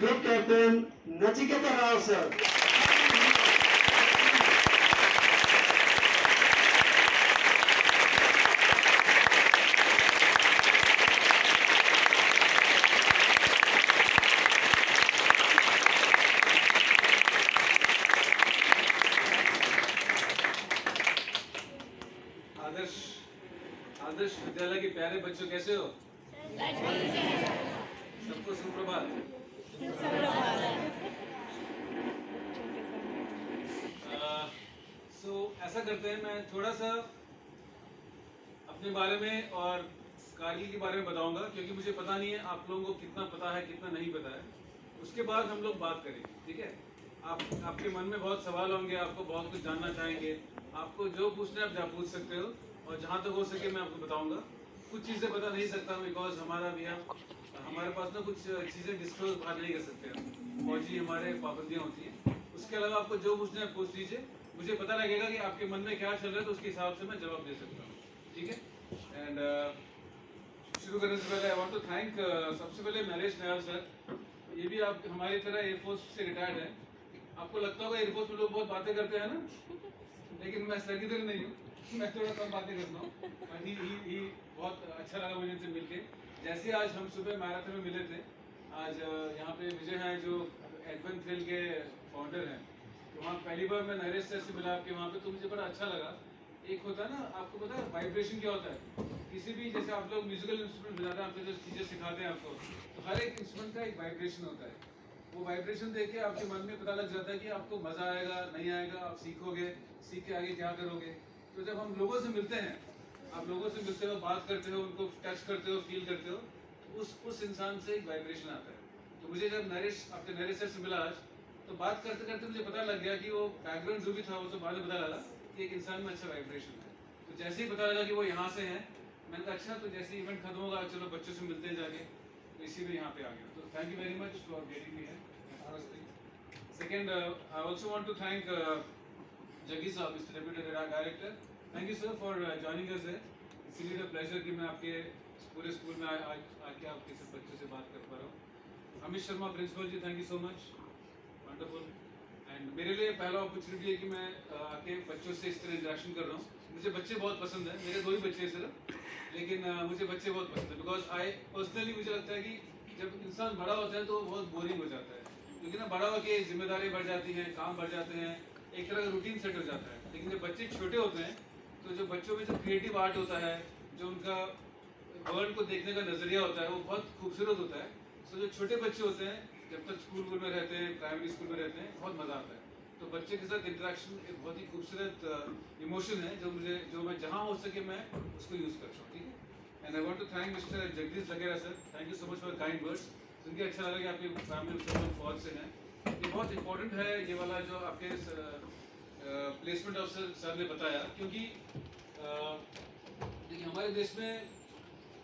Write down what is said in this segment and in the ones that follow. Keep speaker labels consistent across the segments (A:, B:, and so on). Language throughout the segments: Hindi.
A: Group captain Nachiketa Rao sir.
B: Adarsh Vidyalaya के प्यारे बच्चों, कैसे हो? सबको सुप्रभात। ऐसा करते हैं, मैं थोड़ा सा अपने बारे में और कारगिल के बारे में बताऊंगा, क्योंकि मुझे पता नहीं है आप लोगों को कितना पता है कितना नहीं पता है। उसके बाद हम लोग बात करेंगे, ठीक है? आपके मन में बहुत सवाल होंगे, आपको बहुत कुछ जानना चाहेंगे, आपको जो पूछना है आप जहाँ पूछ सकते हो, और जहाँ तक हो सके मैं आपको बताऊंगा। कुछ चीज़ें बता नहीं सकता बिकॉज हमारे पास ना कुछ चीज़ें डिस्क्लोज बाहर नहीं कर सकते, फौजी हमारे पाबंदियाँ होती हैं। उसके अलावा आपको जो पूछना है पूछ लीजिए, मुझे पता लगेगा कि आपके मन में क्या चल रहा है, तो उसके हिसाब से मैं जवाब दे सकता हूँ, ठीक है? एंड शुरू करने से पहले आई वांट टू थैंक सबसे पहले नरेश नायर सर। ये भी आप हमारी तरह एयरफोर्स से रिटायर्ड है। आपको लगता होगा एयरफोर्स में लोग बहुत बातें करते हैं ना, लेकिन मैं सर की तरह नहीं हूँ, मैं थोड़ा कम बातें करता हूँ। ही बहुत अच्छा लगा मुझे इनसे मिलके। जैसे आज हम सुबह मैराथन में मिले थे, आज यहाँ पे विजय हैं जो एडवन थ्रिल के फाउंडर हैं, तो वहाँ पहली बार मैं नरेश सर से मिला आपके वहाँ पे, तो मुझे बड़ा अच्छा लगा। एक होता है ना, आपको पता है वाइब्रेशन क्या होता है? किसी भी, जैसे आप लोग म्यूजिकल इंस्ट्रूमेंट बजाते हैं, आपको जो टीचर सिखाते हैं आपको, तो हर एक इंस्ट्रूमेंट का एक वाइब्रेशन होता है। वो वाइब्रेशन देख के आपके मन में पता लग जाता है कि आपको मज़ा आएगा नहीं आएगा, आप सीखोगे, सीख के आगे क्या करोगे। तो जब हम लोगों से मिलते हैं, आप लोगों से मिलते हो, बात करते हो, उनको टच करते हो, फील करते हो, उस इंसान से एक वाइब्रेशन आता है। तो मुझे जब आपके नरेश सर से मिला आज, तो बात करते करते मुझे पता लग गया कि वो बैकग्राउंड जो भी था वो तो बाद में पता लगा कि एक इंसान में अच्छा वाइब्रेशन है। तो जैसे ही पता लगा कि वो यहाँ से हैं, मैंने कहा अच्छा, तो जैसे इवेंट खत्म होगा चलो बच्चों से मिलते हैं जाके, तो इसी में यहाँ पे आ गया। तो thank you very much for getting me here. Second, I also want to thank Jaggi साहब, mister deputy director. Thank you sir for joining us है। इट्स रियली अ प्लेजर कि मैं आपके पूरे स्कूल में आके आपके सब बच्चों से बात कर पा रहा हूँ। Amit Sharma principal ji, thank you so much, wonderful. And मेरे लिए पहला अपॉर्चुनिटी है कि मैं आके बच्चों से इस तरह इंटरेक्शन कर रहा हूँ। मुझे बच्चे बहुत पसंद है, मेरे 2 ही बच्चे हैं सिर्फ, लेकिन मुझे बच्चे बहुत पसंद है बिकॉज पर्सनली मुझे लगता है कि जब इंसान बड़ा होता है तो बहुत बोरिंग हो जाता है, क्योंकि ना बड़ा होकर जिम्मेदारी बढ़ जाती हैं, काम बढ़ जाते हैं, एक तरह का रूटीन सेट हो जाता है। लेकिन जब बच्चे छोटे होते हैं, तो जो बच्चों में जो क्रिएटिव आर्ट होता है, जो उनका वर्ल्ड को देखने का नज़रिया होता है, वो बहुत खूबसूरत होता है। सो जो छोटे बच्चे होते हैं, जब तक स्कूल में रहते हैं, प्राइमरी स्कूल में रहते हैं, बहुत मज़ा आता है। तो बच्चे के साथ इंटरेक्शन एक बहुत ही खूबसूरत इमोशन है, जो मैं जहाँ हो सके मैं उसको यूज़ करता हूँ, ठीक है? And I want to thank mister Jagdish Lagera sir. Thank you so much for kind words. सुन के अच्छा लगा कि आपकी फैमिली सब लोग फौज से हैं। ये बहुत इंपॉर्टेंट है ये वाला जो आपके प्लेसमेंट ऑफिसर सर ने बताया, क्योंकि देखिए हमारे देश में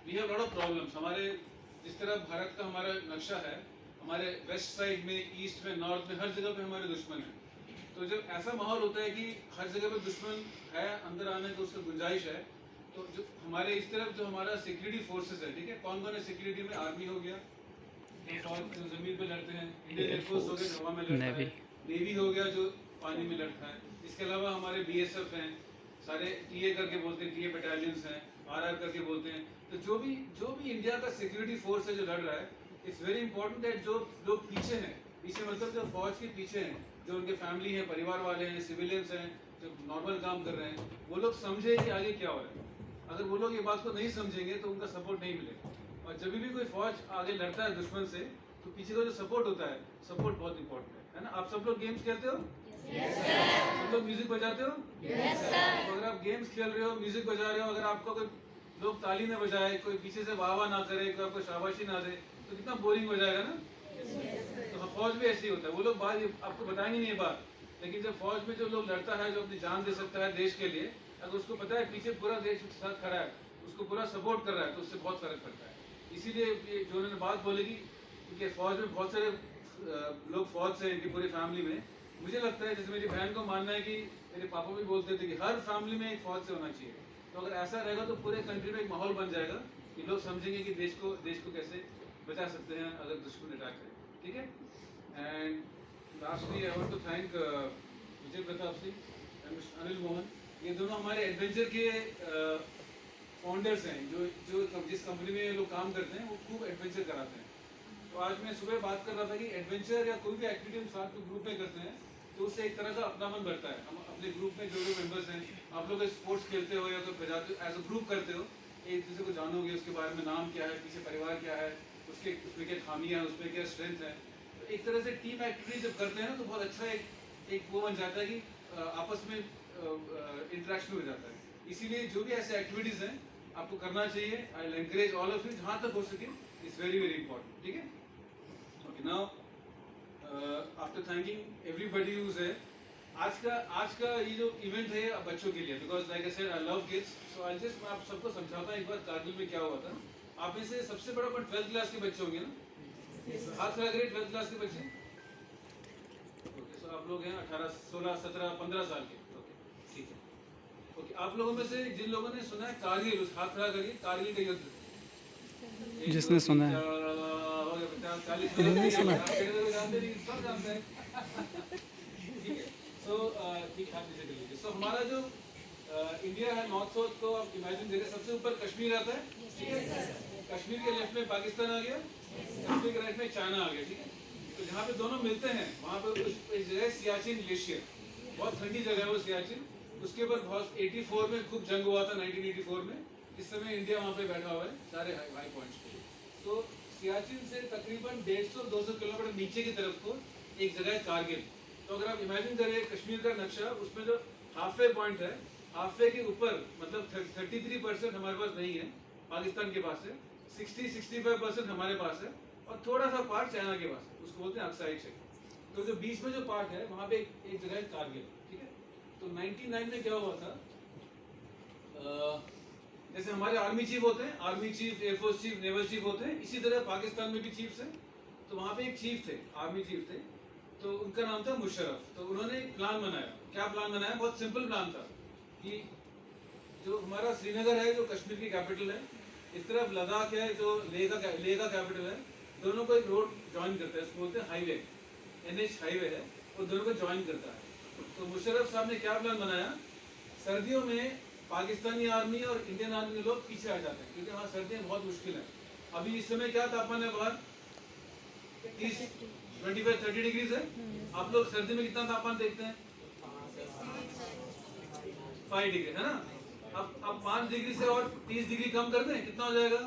B: we have lot of problems. हमारे जिस तरह भारत का हमारा नक्शा है, हमारे वेस्ट साइड में, ईस्ट में, नॉर्थ में, हर जगह पे हमारे दुश्मन हैं। तो जब ऐसा माहौल होता है कि हर जगह पे दुश्मन है, अंदर आने की उसकी गुंजाइश है, तो जो हमारे इस तरफ जो हमारा सिक्योरिटी फोर्सेस है, ठीक है, कौन कौन है सिक्योरिटी में? आर्मी हो गया, जो जमीन पे लड़ते हैं, इंडियन एयरफोर्स हो गया जो हवा में लड़ता है, नेवी हो गया जो पानी में लड़ता है, इसके अलावा हमारे BSF हैं, सारे टीए करके बोलते हैं, टीए बटालियंस हैं, RR करके बोलते हैं। तो जो भी इंडिया का सिक्योरिटी फोर्स है जो लड़ रहा है, इट्स वेरी इंपॉर्टेंट दैट जो लोग पीछे हैं, पीछे मतलब जो फौज के पीछे हैं, जो उनके फैमिली हैं, परिवार वाले हैं, सिविलियंस हैं, जो नॉर्मल काम कर रहे हैं, वो लोग समझे कि आगे क्या हो रहा है। अगर वो लोग ये बात को नहीं समझेंगे तो उनका सपोर्ट नहीं मिलेगा। और जब भी कोई फौज आगे लड़ता है दुश्मन से, तो पीछे का जो सपोर्ट होता है, सपोर्ट बहुत इंपॉर्टेंट है ना? आप सब लोग गेम्स खेलते हो? yes, सब लोग म्यूजिक बजाते हो? yes, तो अगर आप गेम्स खेल रहे हो, म्यूजिक बजा रहे हो, अगर आपको कोई लोग ताली ना बजाए, कोई पीछे से वाह ना करे, कोई आपको शाबाशी ना दे, तो कितना बोरिंग हो जाएगा ना? तो फौज में ऐसे ही होता है, वो लोग बात आपको बताएंगे नहीं ये बात, लेकिन जब फौज में जो लोग लड़ता है, जो अपनी जान दे सकता है देश के लिए, अगर उसको पता है पीछे पूरा देश उसके साथ खड़ा है, उसको पूरा सपोर्ट कर रहा है, तो उससे बहुत फर्क पड़ता है। इसीलिए ये जो उन्होंने बात बोली कि फौज में बहुत सारे लोग फौज से, इनकी पूरी फैमिली में, मुझे लगता है, जैसे मेरी बहन को मानना है कि मेरे पापा भी बोलते थे कि हर फैमिली में एक फौज से होना चाहिए। तो अगर ऐसा रहेगा तो पूरे कंट्री में एक माहौल बन जाएगा कि लोग समझेंगे कि देश को कैसे बचा सकते हैं अगर दुश्मन अटैक करे। ठीक है। And lastly I want to thank Vijay Pratap Singh and mister Anil Mohan, ये दोनों हमारे एडवेंचर के फाउंडर्स हैं, जो जिस कंपनी में ये लोग काम करते हैं वो खूब एडवेंचर कराते हैं। तो आज मैं सुबह बात कर रहा था कि एडवेंचर या कोई भी एक्टिविटी हम साथ में ग्रुप में करते हैं तो उससे एक तरह का अपनापन बढ़ता है। हम अपने ग्रुप में जो मेंबर्स हैं, आप लोग स्पोर्ट्स खेलते हो या कोई बजाते हो, एज अ ग्रुप करते हो, एक दूसरे को जानोगे, उसके बारे में नाम क्या है, पीछे परिवार क्या है, उसमें क्या खामियां हैं, उसमें क्या स्ट्रेंथ है। तो एक तरह से टीम एक्टिविटी जब करते हैं ना तो बहुत अच्छा एक वो बन जाता है कि आपस में इंटरेक्शन हो जाता है। इसीलिए जो भी ऐसे एक्टिविटीज़ हैं आपको करना चाहिए। I will encourage all of you, जहाँ तक हो सके, इट्स वेरी वेरी इंपॉर्टेंट। ठीक है, okay. Now after thanking everybody who is here, आज का ये जो इवेंट है बच्चों के लिए, because like I said I love kids, so I just मैं आप सबको समझाता हूँ एक बार कारगिल में क्या हुआ था। आप में से सबसे बड़ा 12th क्लास के बच्चे होंगे ना? हाथ लगा रहे 12th क्लास के बच्चे। ओके, सो आप लोग हैं 18, 16, 17, 15 साल के। ओके, ठीक है। ओके, आप लोगों में से जिन लोगों ने सुना है कारगिल, उस हाथ खड़ा करिए, कारगिल का युद्ध
C: जिसने सुना है,
B: 40
C: सुना
B: सब जानते हैं। ठीक है, सो ठीक हाथ नीचे कर लीजिए। सो हमारा जो इंडिया है, नॉर्थ साउथ को आप इमेजिन करिए, सबसे ऊपर कश्मीर आता है, ठीक है। कश्मीर के लेफ्ट में पाकिस्तान आ गया, कश्मीर के राइट में चाइना आ गया, ठीक है। तो जहाँ पे दोनों मिलते हैं वहाँ पे एक जगह सियाचिन ग्लेशियर, बहुत ठंडी जगह है वो सियाचिन। उसके ऊपर बहुत 84 में खूब जंग हुआ था, 1984 में। इस समय इंडिया वहाँ पे बैठा हुआ है सारे हाई पॉइंट्स पे। तो सियाचिन से तकरीबन 150-200 किलोमीटर नीचे की तरफ को एक जगह है कारगिल। तो अगर आप इमेजिन करिए कश्मीर का नक्शा, उसमें जो हाफवे पॉइंट है, हाफवे के ऊपर मतलब 33% हमारे पास नहीं है, पाकिस्तान के पास है, 60-65% हमारे पास है, और थोड़ा सा पार्ट चाइना के पास है, उसको बोलते हैं अक्साइड क्षेत्र। तो जो बीच में जो पार्ट है वहाँ पे एक जगह है कारगिल, ठीक है। तो 99 में क्या हुआ था, जैसे हमारे आर्मी चीफ होते हैं, army chief, air force chief, naval chief होते हैं, इसी तरह पाकिस्तान में भी चीफ्स हैं। तो वहाँ पे एक चीफ थे, आर्मी चीफ थे, तो उनका नाम था मुशर्रफ। तो उन्होंने एक प्लान बनाया। क्या प्लान बनाया? बहुत सिंपल प्लान था कि जो हमारा श्रीनगर है, जो कश्मीर की कैपिटल है, इस तरफ लद्दाख है जो लेह का कैपिटल है, दोनों को एक रोड ज्वाइन करता है, उसको बोलते हैं हाईवे, NH हाईवे है, वो दोनों को ज्वाइन करता है। तो मुशर्रफ साहब ने क्या प्लान बनाया, सर्दियों में पाकिस्तानी आर्मी और इंडियन आर्मी के लोग पीछे आ जाते हैं, क्योंकि वहाँ सर्दियाँ बहुत मुश्किल है। अभी इस समय क्या तापमान है बाहर? 25-30 डिग्रीज है। आप लोग सर्दी में कितना तापमान देखते हैं? 5 डिग्री, है ना? अब 5 डिग्री से और 30 डिग्री कम कर दें, कितना हो जाएगा?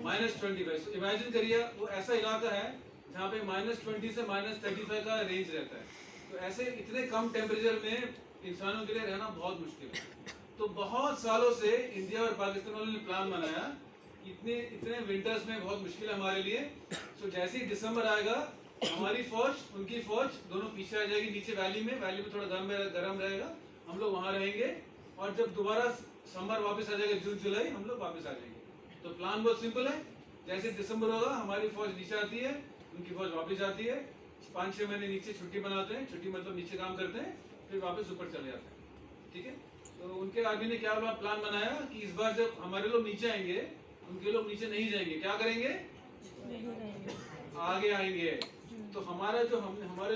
B: -25। तो इमेजिन करिए वो ऐसा इलाका है जहाँ पे -20 से -35 का रेंज रहता है। तो ऐसे इतने कम टेम्परेचर में इंसानों के लिए रहना बहुत मुश्किल है। तो बहुत सालों से इंडिया और पाकिस्तान वालों ने प्लान बनाया, इतने विंटर्स में बहुत मुश्किल है हमारे लिए। तो जैसे ही दिसंबर आएगा, हमारी फौज, उनकी फौज दोनों पीछे आ जाएगी नीचे वैली में थोड़ा गर्म रहेगा, हम लोग वहाँ रहेंगे, और जब दोबारा समर वापस आ जाएगा, जून जुलाई, हम लोग वापस आ जाएंगे। तो प्लान बहुत सिंपल है, जैसे दिसंबर होगा हमारी फौज नीचे आती है, उनकी फौज वापस आती है, 5-6 महीने नीचे छुट्टी मनाते हैं, छुट्टी मतलब नीचे काम करते हैं, फिर वापस ऊपर चले जाते हैं, ठीक है। तो उनके आर्मी ने क्या प्लान बनाया कि इस बार जब हमारे लोग नीचे आएंगे, उनके लोग नीचे नहीं जाएंगे, क्या करेंगे? आगे आएंगे। तो हमारे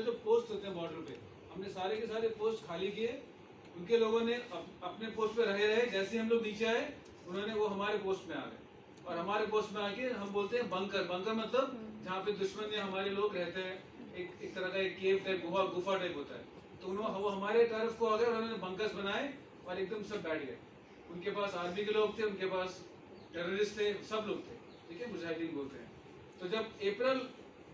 B: जो पोस्ट होते हैं बॉर्डर पे, हमने सारे के सारे पोस्ट खाली किए, उनके लोगों ने अपने पोस्ट पे रहे। जैसे हम लोग नीचे आए, उन्होंने वो हमारे पोस्ट में आ गए, और हमारे पोस्ट में आके हम बोलते हैं बंकर मतलब जहाँ पे दुश्मन या हमारे लोग रहते हैं, एक तरह का एक केव टाइप, गुफा टाइप होता है। तो वो हमारे तरफ को आ गए, उन्होंने बंकर्स बनाए और एकदम सब बैठ गए। उनके पास आर्मी के लोग थे, उनके पास टेररिस्ट थे, सब लोग थे, ठीक है, मुजाहिदीन बोलते हैं। तो जब अप्रैल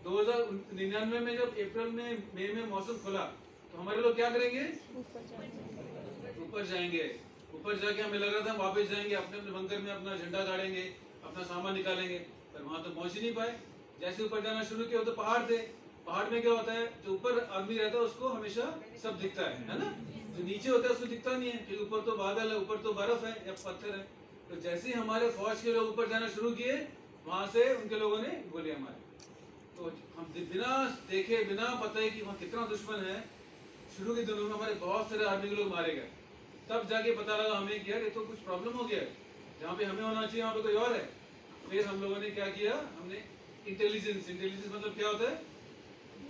B: 2099 में जब अप्रैल में मई में मौसम खुला, तो हमारे लोग क्या करेंगे? ऊपर जाएंगे। ऊपर जाके हमें लग रहा था हम वापस जाएंगे, अपने बंकर में अपना झंडा गाड़ेंगे, अपना सामान निकालेंगे, पर वहाँ तो पहुँच ही नहीं पाए। जैसे ऊपर जाना शुरू किया तो पहाड़ थे, पहाड़ में क्या होता है, जो ऊपर आदमी रहता है उसको हमेशा सब दिखता है ना? जो नीचे होता है उसको दिखता नहीं है, क्योंकि ऊपर तो बादल है, ऊपर तो बर्फ है या पत्थर है। तो जैसे ही हमारे फौज के लोग ऊपर जाना शुरू किए, वहाँ से उनके लोगों ने गोलियां मारी। तो हम बिना देखे, बिना पता है कि वहाँ कितना दुश्मन है, शुरू के दिनों में हमारे बहुत सारे आर्मी के लोग मारे गए। तब जाके पता लगा हमें कि यार ये तो कुछ प्रॉब्लम हो गया है, जहाँ पे हमें होना चाहिए वहाँ पे कोई और है। फिर हम लोगों ने क्या किया, हमने इंटेलिजेंस मतलब क्या होता है?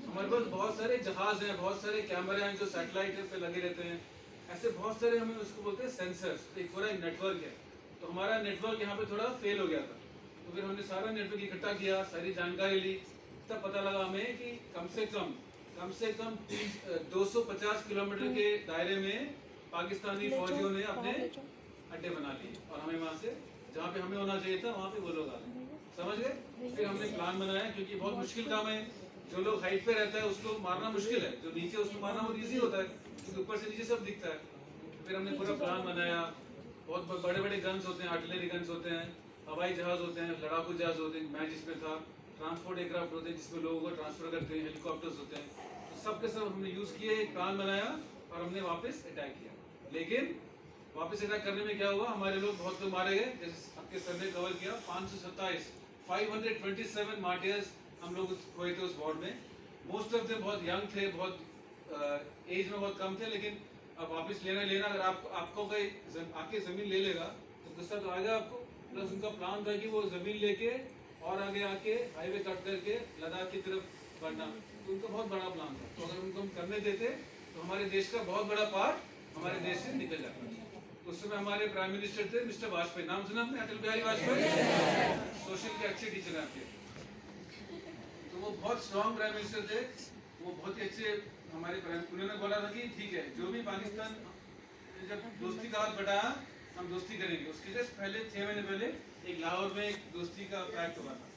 B: हमारे पास बहुत सारे जहाज हैं, बहुत सारे कैमरे हैं जो सैटेलाइट पे लगे रहते हैं, ऐसे बहुत सारे हमें उसको बोलते हैं सेंसर्स, एक पूरा नेटवर्क है। तो हमारा नेटवर्क यहाँ पे थोड़ा फेल हो गया था, तो फिर हमने सारा नेटवर्क इकट्ठा किया, सारी जानकारी ली, तब पता लगा हमें कि कम से कम 250 किलोमीटर के दायरे में पाकिस्तानी फौजियों ने अपने अड्डे बना लिए और हमें वहाँ से जहाँ पे हमें होना चाहिए था वहाँ पे वो लोग आ गए। समझ गए? फिर हमने प्लान बनाया, क्योंकि बहुत मुश्किल काम है। जो लोग हाइट पे रहता है उसको मारना मुश्किल है, जो नीचे उसको मारना बहुत ईजी होता है, क्योंकि ऊपर से नीचे सब दिखता है। फिर हमने पूरा प्लान बनाया, बहुत बड़े बड़े गन्स होते हैं, आर्टिलरी गन्स होते हैं, हवाई जहाज होते हैं, लड़ाकू जहाज होते हैं, मैं जिसमें था, ट्रांसपोर्ट एयरक्राफ्ट होते हैं जिसमें लोगों को ट्रांसफर करते हैं, हेलीकॉप्टर्स होते हैं, तो सब के सब हमने यूज़ किए, एक प्लान बनाया और हमने वापस अटैक किया। लेकिन वापस अटैक करने में क्या हुआ, हमारे लोग बहुत लोग मारे गए, जैसे आपके सर ने कवर किया, 527 मार्टियर्स हम लोग खोए थे उस वॉर में। मोस्ट ऑफ देम बहुत यंग थे, बहुत एज में बहुत कम थे, लेकिन अब वापस लेना अगर आपको कोई आके ज़मीन ले लेगा तो गुस्सा तो आएगा आपको। प्लस उनका प्लान था कि वो ज़मीन लेके और आगे आके हाईवे कट करके लद्दाख की तरफ बढ़ना, तो उनका बहुत बड़ा प्लान था। तो अगर उनको हम करने देते तो हमारे देश का बहुत बड़ा पार्ट हमारे देश से निकल जाता। उस समय हमारे प्राइम मिनिस्टर थे मिस्टर वाजपेयी, नाम सुना आपने? अटल बिहारी वाजपेयी, सोशल के अच्छे टीचर हैं आपके। तो वो बहुत स्ट्रॉन्ग प्राइम मिनिस्टर थे, वो बहुत ही अच्छे हमारे प्राइम। उन्होंने बोला था कि ठीक है, जो भी पाकिस्तान जब दोस्ती का हाथ बढ़ाया हम दोस्ती करेंगे। उसके जस्ट पहले 6 महीने पहले एक लाहौर में एक दोस्ती का पैक्ट हुआ था,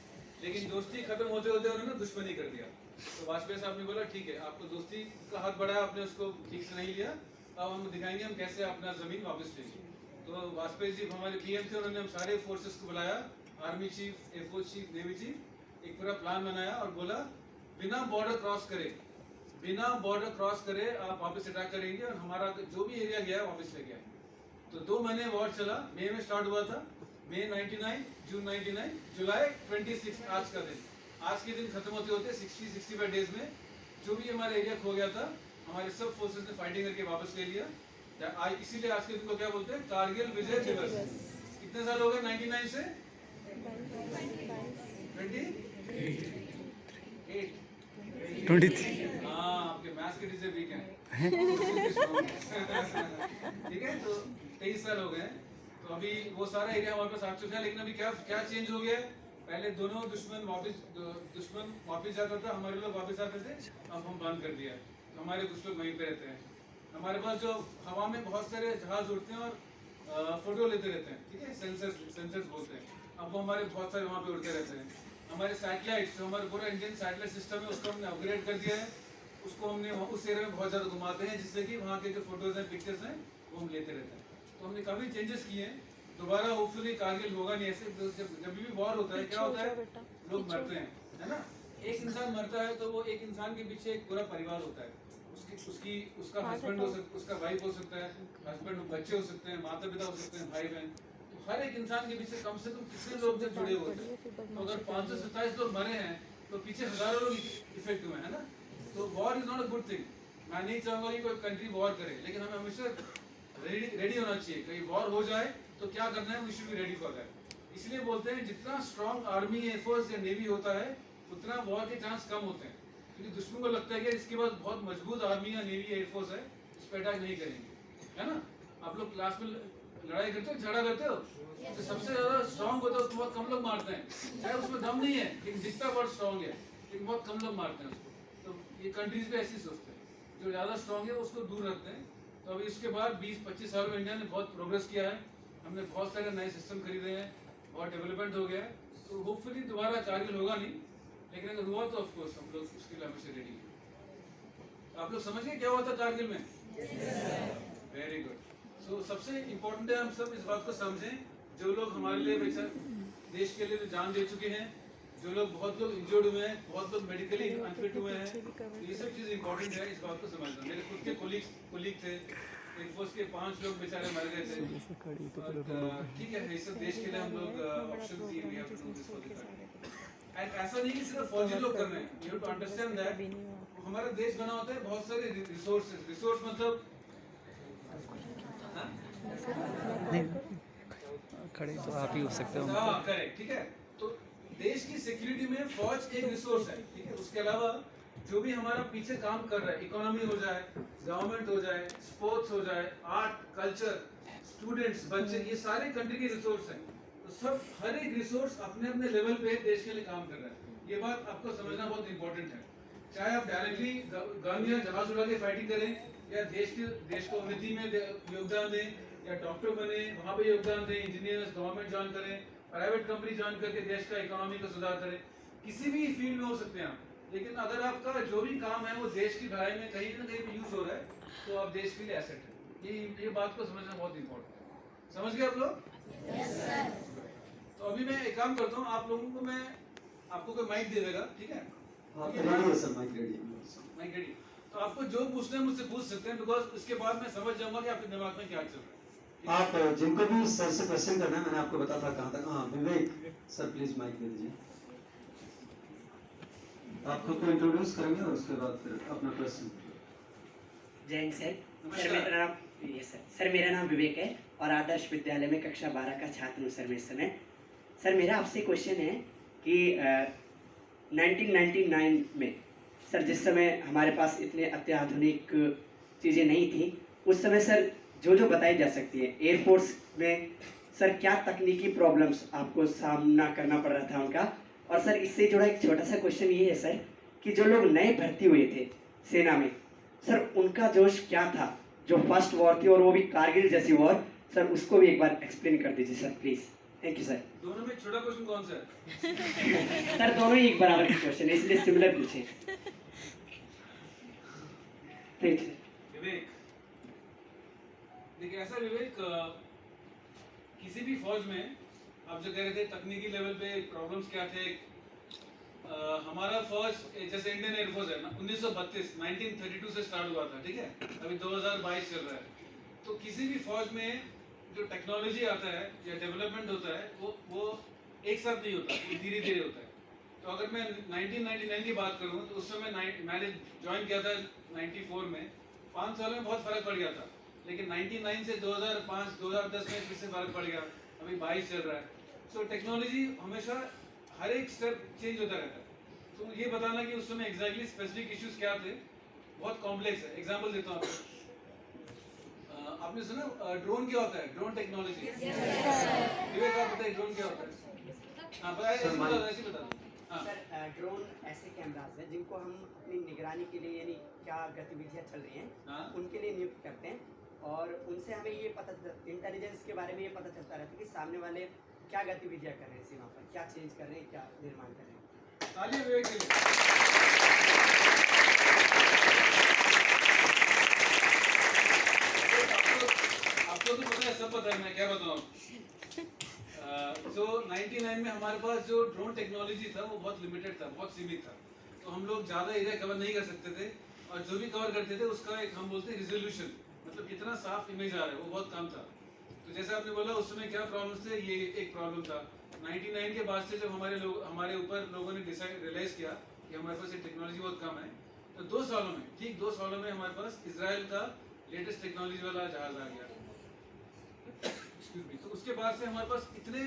B: लेकिन दोस्ती खत्म होते होते उन्होंने दुश्मनी कर दिया। तो वाजपेयी साहब ने बोला ठीक है, आपको दोस्ती का हाथ बढ़ाया, आपने उसको ठीक से नहीं लिया, अब हम दिखाएंगे हम कैसे अपना जमीन वापस लेंगे। तो वाजपेयी जी हमारे पीएम थे, उन्होंने हम सारे फोर्सेस को बुलाया, army chief, air force chief, navy chief, एक पूरा प्लान बनाया और बोला बिना बॉर्डर क्रॉस करे आप वापस अटैक करेंगे और हमारा जो भी एरिया गया है वापस ले गया। तो 2 महीने वॉर चला, मई में स्टार्ट हुआ था, मई 99, जून 99, जुलाई 26 आज का दिन, आज के दिन खत्म होते होते 60-65 डेज में जो भी हमारा एरिया खो गया था हमारे सब फोर्सेस ने फाइटिंग करके वापस ले लिया। इसीलिए आज के दिन को क्या बोलते हैं? कारगिल विजय दिवस। कितने साल हो गए 99 से?
C: 23।
B: हाँ, आपके मैथ्स के टीचर वीक हैं। ठीक है, तो 23 साल हो गए। तो अभी वो सारा एरिया हमारे पास आ चुका है, लेकिन अभी क्या चेंज हो गया है? पहले दोनों दुश्मन वापस जाता था, हमारे लोग वापस आते थे, अब हम बंद कर दिया। तो हमारे कुछ लोग वहीं पे रहते हैं। हमारे पास जो हवा में बहुत सारे जहाज उड़ते हैं और फोटो लेते रहते हैं, ठीक है, सेंसर्स बोलते हैं, अब वो हमारे बहुत सारे वहाँ पे उड़ते रहते हैं। हमारे सैटेलाइट, जो हमारा पूरा इंडियन सैटेलाइट सिस्टम है उसको हमने अपग्रेड कर दिया है, उसको हमने उस एरिया में बहुत ज़्यादा घुमाते हैं, जिससे कि वहाँ के जो फोटोज़ हैं, पिक्चर्स हैं, वो हम लेते रहते हैं। तो हमने काफ़ी चेंजेस किए हैं। दोबारा होपफुली कारगिल होगा नहीं ऐसे। जब भी वॉर होता है क्या होता है, लोग मरते हैं, है ना? एक इंसान मरता है तो वो एक इंसान के पीछे एक पूरा परिवार होता है। उसका हस्बैंड हो सकता है, उसका वाइफ हो सकता है, हस्बैंड बच्चे हो सकते हैं, माता पिता हो सकते हैं, भाई बहन। तो हर एक इंसान के पीछे कम से कम कितने लोग जो जुड़े हुए हैं। तो अगर 527 लोग मरे हैं तो पीछे हजारों लोग इफेक्ट हुए हैं ना। तो war is not a good thing. मैं नहीं चाहूंगा कि कोई कंट्री वॉर करे, लेकिन हमें हमेशा रेडी होना चाहिए। कहीं वॉर हो जाए तो क्या करना है, we should be ready for that. इसलिए बोलते हैं जितना स्ट्रॉन्ग आर्मी, एयरफोर्स या नेवी होता है उतना वॉर के चांस कम होते हैं, क्योंकि दुश्मन को लगता है कि इसके पास बहुत मजबूत आर्मी या नेवी एयरफोर्स है, इस पर अटैक नहीं करेंगे, है ना? आप लोग क्लास में लड़ाई करते हो, झगड़ा करते हो, तो सबसे ज्यादा स्ट्रॉन्ग होता है उसको बहुत कम लोग मारते हैं, चाहे उसमें दम नहीं है लेकिन दिखता बहुत स्ट्रॉन्ग है, लेकिन बहुत कम लोग मारते हैं उसको। तो ये कंट्रीज पे ऐसी सोचते हैं, जो ज़्यादा स्ट्रॉन्ग है उसको दूर रखते हैं। तो अभी इसके बाद 20-25 साल में इंडिया ने बहुत प्रोग्रेस किया है, हमने बहुत सारे नए सिस्टम खरीदे हैं, बहुत डेवलपमेंट हो गया है। तो होपफुली दोबारा कारगिल होगा नहीं, लेकिन अगर हुआ तो ऑफकोर्स हम लोग उसके लिए हमेशा रेडी हैं। आप लोग समझ गए क्या हुआ था कारगिल में? Very good. सो सबसे इम्पोर्टेंट है हम सब इस बात को समझें, जो लोग हमारे लिए देश के लिए जान दे चुके हैं, जो लोग बहुत लोग इंजर्ड हुए हैं, बहुत लोग मेडिकली अनफिट हुए हैं, तो ये सब चीज़ इंपॉर्टेंट है, इस बात को समझना। मेरे खुद के कोलीग थे, एयरफोर्स के 5 लोग बेचारे मर गए थे। ठीक है, ये सब देश के लिए हम लोग ऑप्शन दिए हुए हैं। एंड ऐसा नहीं कि सिर्फ फौजी लोग कर रहे हैं, you have to understand that हमारा देश बना होता है बहुत सारे रिसोर्स मतलब
C: नहीं खड़े तो आप ही हो सकते हो।
B: हाँ करेक्ट, ठीक है। तो देश की सिक्योरिटी में फौज एक रिसोर्स है, ठीक है। उसके अलावा जो भी हमारा पीछे काम कर रहा है, इकोनॉमी हो जाए, गवर्नमेंट हो जाए, स्पोर्ट्स हो जाए, आर्ट कल्चर, स्टूडेंट्स, बच्चे, ये सारे कंट्री के रिसोर्स हैं। तो सब हर एक रिसोर्स अपने अपने लेवल पे देश के लिए काम कर रहा है। ये बात आपको समझना बहुत इंपॉर्टेंट है। चाहे आप डायरेक्टली गन या जहाज उड़ा के फाइटिंग करें, या देश को उन्नति में योगदान दें, या डॉक्टर बने वहाँ पे योगदान दें, इंजीनियर्स, गवर्नमेंट ज्वाइन करें, प्राइवेट कंपनी ज्वाइन करके देश का इकोनॉमी को सुधार करें, किसी भी फील्ड में हो सकते हैं आप। लेकिन अगर आपका जो भी काम है वो देश की भलाई में कहीं ना कहीं पे यूज हो रहा है, तो आप देश के लिए एसेट है। ये बात को समझना बहुत इंपॉर्टेंट है। समझ गए आप लोग? yes, तो अभी मैं एक काम करता हूँ, आप लोगों को मैं आपको कोई माइक दे देगा, ठीक है?
A: रेडी है सर, माइक रेडी।
B: तो आपको जो पूछना है मुझसे पूछ सकते हैं, बिकॉज उसके बाद मैं समझ जाऊंगा कि आपके दिमाग में क्या चल रहा है।
A: आप जिनको भी सर से क्वेश्चन करना है, मैंने आपको बताया था कहाँ तक। हाँ विवेक सर, प्लीज माइक दे दीजिए। आप खुद को इंट्रोड्यूस करेंगे और उसके बाद फिर अपना क्वेश्चन।
D: जय हिंद सर। सर मेरा नाम विवेक है और आदर्श विद्यालय में कक्षा 12 का छात्र हूँ सर मैं इस समय। सर मेरा आपसे क्वेश्चन है कि 1999 में सर, जिस समय हमारे पास इतने अत्याधुनिक चीज़ें नहीं थी, उस समय सर जो बताई जा सकती है, एयरफोर्स में सर क्या तकनीकी प्रॉब्लम्स आपको सामना करना पड़ रहा था उनका। और सर इससे जुड़ा एक छोटा सा क्वेश्चन ये है सर कि जो लोग नए भर्ती हुए थे सेना में, सर उनका जोश क्या था, जो फर्स्ट वॉर थी और वो भी कारगिल जैसी वॉर, सर उसको भी एक बार एक्सप्लेन कर दीजिए sir please. Thank you sir.
B: दोनों में छोटा क्वेश्चन कौन सा है?
D: सर दोनों ही एक बराबर के क्वेश्चन है, इसलिए सिमिलर पूछे। थैंक यू
B: विवेक, देखिए ऐसा विवेक, किसी भी फौज में आप जो कह रहे थे तकनीकी लेवल पे प्रॉब्लम्स क्या थे, हमारा फौज जैसे इंडियन एयरफोर्स है ना, 1932 से स्टार्ट हुआ था, ठीक है, अभी 2022 चल रहा है। तो किसी भी फौज में जो टेक्नोलॉजी आता है या डेवलपमेंट होता है वो एक साथ नहीं होता, वो धीरे धीरे होता है। तो अगर मैं 1999 की बात करूँ तो उस समय मैंने ज्वाइन किया था 94 में, 5 सालों में बहुत फर्क पड़ गया था। लेकिन 99 से 2005-2010 में फिर से फर्क पड़ गया, अभी 22 चल रहा है। सो टेक्नोलॉजी हमेशा हर एक स्टेप चेंज होता रहता है। तो ये बताना कि उस समय एग्जैक्टली स्पेसिफिक इश्यूज क्या थे बहुत कॉम्प्लेक्स है। एग्जांपल देता हूँ आपको। आपने सुना ड्रोन क्या होता है, ड्रोन टेक्नोलॉजी? विवेक आप बताइए ड्रोन क्या होता है? हाँ बताइए, ऐसे बता दो।
D: सर ड्रोन ऐसे कैमरास हैं जिनको हम अपनी निगरानी के लिए, यानी क्या गतिविधियां चल रही हैं उनके लिए नियुक्त करते हैं, और उनसे हमें ये पता, इंटेलिजेंस के बारे में ये पता चलता रहता है कि सामने वाले क्या गतिविधियां कर रहे हैं सीमा पर, क्या चेंज कर रहे हैं, क्या निर्माण कर रहे हैं।
B: तालियां विवेक के लिए। आपको तो पता है, सब पता है, मैं क्या बताऊँ। तो 99 में हमारे पास जो ड्रोन टेक्नोलॉजी था वो बहुत लिमिटेड था, बहुत सीमित था। तो हम लोग ज़्यादा एरिया कवर नहीं कर सकते थे, और जो भी कवर करते थे उसका एक हम बोलते हैं रिजोल्यूशन, मतलब कितना साफ इमेज आ रहा है, वो बहुत कम था। तो जैसे आपने बोला उस समय क्या प्रॉब्लम्स थे, ये एक प्रॉब्लम था। 99 के बाद से जब हमारे ऊपर लोगों ने रियलाइज़ किया कि हमारे पास ये टेक्नोलॉजी बहुत कम है, तो 2 सालों में, ठीक 2 सालों में हमारे पास इजराइल का लेटेस्ट टेक्नोलॉजी वाला जहाज आ गया। तो उसके बाद से हमारे पास इतने,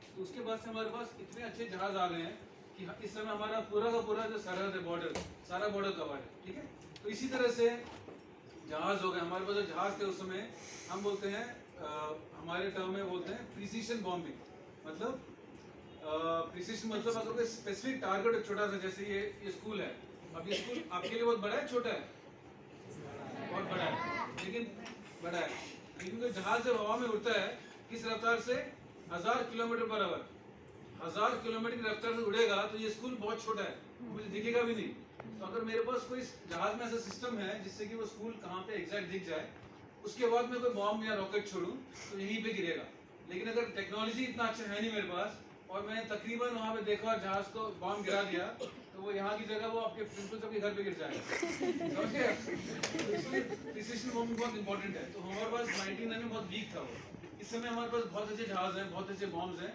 B: तो उसके बाद से हमारे पास इतने अच्छे जहाज आ गए हैं कि इस समय हमारा पूरा का पूरा जो सरहद है, बॉर्डर, सारा बॉर्डर कवर है, ठीक है। तो इसी तरह से जहाज हो गए हमारे पास। जो जहाज थे उस समय हम बोलते हैं, हमारे टर्म में बोलते हैं प्रिसीशन बॉम्बिंग। मतलब प्रिसीशन मतलब अगर कोई स्पेसिफिक टारगेट छोटा सा, जैसे ये स्कूल है, अब ये स्कूल आपके लिए बहुत बड़ा है, छोटा है? बहुत बड़ा है, लेकिन बड़ा है क्योंकि जहाज जब हवा में उड़ता है किस रफ्तार से, 1000 किलोमीटर पर आवर, 1000 किलोमीटर की रफ्तार से उड़ेगा, तो ये स्कूल बहुत छोटा है, मुझे दिखेगा भी नहीं। तो अगर मेरे पास कोई जहाज में ऐसा सिस्टम है जिससे कि वो स्कूल कहाँ पे एग्जैक्ट दिख जाए, उसके बाद मैं कोई बॉम्ब या रॉकेट छोड़ूं तो यहीं पे गिरेगा। लेकिन अगर टेक्नोलॉजी इतना अच्छा है नहीं मेरे पास, और मैंने तकरीबन वहाँ पे देखा और जहाज को बॉम्ब गिरा दिया, तो वो यहाँ की जगह वो आपके प्रिंसिपल साहब के घर पे गिर जाएगा। समझ गए? तो इसलिए प्रिसीशन बॉम्बिंग बहुत इंपॉर्टेंट है। तो हमारे पास 99 में बहुत वीक था वो। इस समय हमारे पास बहुत अच्छे जहाज हैं, बहुत अच्छे बॉम्ब्स हैं,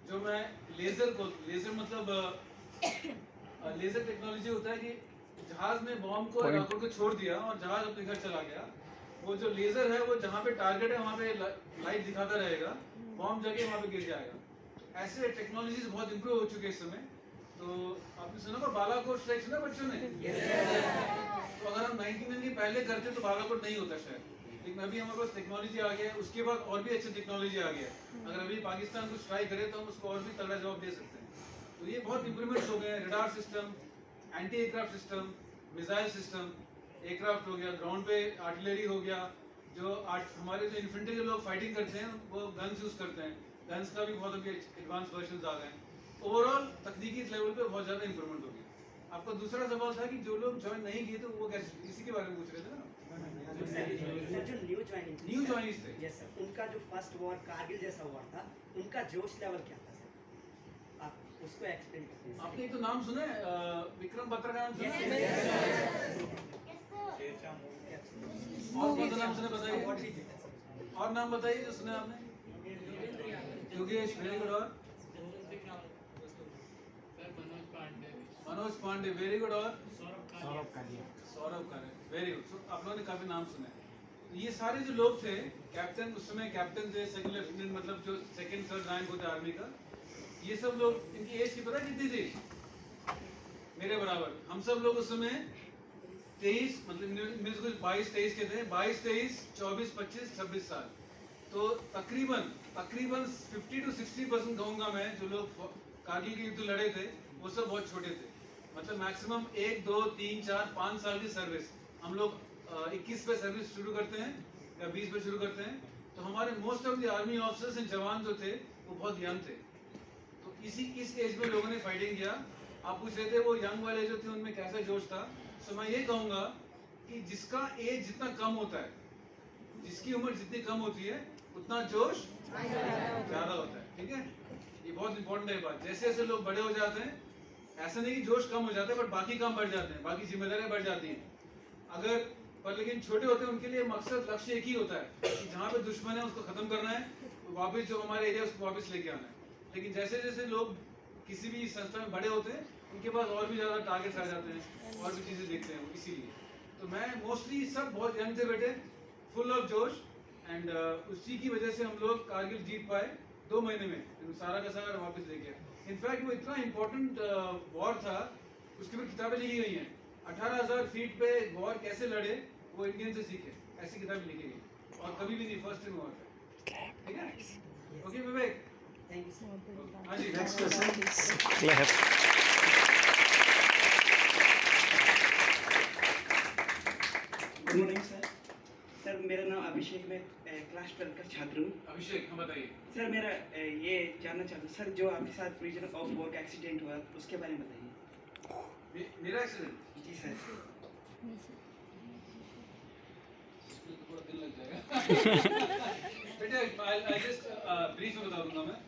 B: जो मैं लेजर मतलब लेजर टेक्नोलॉजी होता है कि जहाज में बॉम्ब को रॉकेट को छोड़ दिया और जहाज अपने घर चला गया। वो जो लेजर है वो जहाँ पे टारगेट है वहाँ पे लाइट दिखाता रहेगा, बॉम्ब जगह वहाँ पे गिर जाएगा। ऐसे टेक्नोलॉजीज बहुत इंप्रूव हो चुके हैं इस समय। तो आपने सुना पर बालाकोट स्ट्राइक सुना बच्चों ने? तो अगर हम 99 पहले करते तो बालाकोट नहीं होता शायद, लेकिन अभी हमारे पास टेक्नोलॉजी आ गया है, उसके बाद और भी अच्छी टेक्नोलॉजी आ गया है। अगर अभी पाकिस्तान को स्ट्राइक करे तो हम उसको और भी तगड़ा जवाब दे सकते हैं। तो ये बहुत इंप्रूवमेंट्स हो गए हैं, radar system, anti aircraft system, missile system, aircraft हो गया, ग्राउंड पे आर्टिलरी हो गया, जो हमारे जो इन्फेंट्री के लोग फाइटिंग करते हैं वो गन्स यूज करते हैं, गन्स का भी बहुत अभी एडवांस वर्जन आ गए हैं। ओवरऑल तकनीकी लेवल पे बहुत ज़्यादा इंप्रूवमेंट हो गया। आपका दूसरा सवाल था कि जो लोग ज्वाइन नहीं किए तो वो कैसे, इसी के बारे में पूछ रहे थे ना?
D: सर जो
B: न्यू ज्वाइनिंग थे,
D: यस सर, उनका जो फर्स्ट वॉर कारगिल जैसा हुआ था, उनका जोश लेवल क्या था सर? आप उसको एक्सप्लेन करते हैं।
B: आपने एक तो नाम सुना है विक्रम बत्रा का नाम सुना है? और कौन सा नाम सुना बताइए, और नाम बताइए जो सुना आपने? Yogesh, very good. और मनोज पांडे, वेरी गुड। और सौरभ कारिया, वेरी गुड। तो आप लोगों ने काफी नाम सुने। तो ये सारे जो लोग थे, कैप्टन, उस समय कैप्टन थे, सेकंड लेफ्टिनेंट, मतलब जो सेकंड थर्ड रैंक होता है आर्मी का, ये सब लोग, इनकी एज की पता कितनी थी? मेरे बराबर। हम सब लोग उस समय 23, मतलब मेरे कुछ 22-23 के थे, 22-23, 24-25, 26 साल। तो तकरीबन 50 to 60% कहूँगा मैं, जो लोग कारगिल के युद्ध लड़े थे वो सब बहुत छोटे थे। मतलब मैक्सिमम 1, 2, 3, 4, 5 साल की सर्विस। हम लोग 21 पे सर्विस शुरू करते हैं या 20 पे शुरू करते हैं। तो हमारे most of the army officers and जवान जो थे वो बहुत यंग थे। तो इस एज में लोगों ने फाइटिंग किया। आप पूछ रहे थे वो यंग वाले जो थे उनमें कैसा जोश था। तो मैं ये कहूँगा कि जिसका एज जितना कम होता है, जिसकी उम्र जितनी कम होती है, उतना जोश ज़्यादा होता है। ठीक है, ये बहुत इंपॉर्टेंट है बात। जैसे जैसे लोग बड़े हो जाते हैं, ऐसा नहीं कि जोश कम हो जाता है, बट बाकी काम बढ़ जाते हैं, बाकी जिम्मेदारियां बढ़ जाती हैं। अगर पर लेकिन छोटे होते हैं, उनके लिए मकसद, लक्ष्य एक ही होता है कि जहाँ पे दुश्मन है उसको खत्म करना है, तो वापस जो हमारे एरिया उसको वापस लेके आना है। लेकिन जैसे जैसे लोग किसी भी संस्था में बड़े होते हैं, उनके पास और भी ज़्यादा टारगेट्स आ जाते हैं, और भी चीज़ें देखते हैं। इसीलिए तो मैं मोस्टली सब बहुत यंग थे बेटे, फुल ऑफ जोश, एंड उसी की वजह से हम लोग कारगिल जीत पाए 2 महीने में, सारा का सारा वापस लेके आए। इनफैक्ट वो इतना इम्पोर्टेंट वॉर था, उसके ऊपर किताबें लिखी गई हैं। 18,000 फीट पे वॉर कैसे लड़े वो इंडियन से सीखे, ऐसी किताब लिखी गई, और कभी भी नहीं, फर्स्ट टाइम हुआ था। ठीक है, okay Vivek,
D: thank you sir.
B: हाँ जी,
A: next question.
D: Good morning sir. Sir मेरा नाम अभिषेक, मैं क्लास 12 का छात्र हूँ।
B: अभिषेक, हम बताइए।
D: सर मेरा ये जानना चाहता हूँ सर, जो आपके साथ प्रिजन ऑफ वॉर का एक्सीडेंट हुआ उसके बारे में बताइए।
B: मेरा एक्सीडेंट?
D: जी सर।
B: थोड़ा दिन लग जाएगा बेटा, आई जस्ट ब्रीफ में बता दूंगा मैं।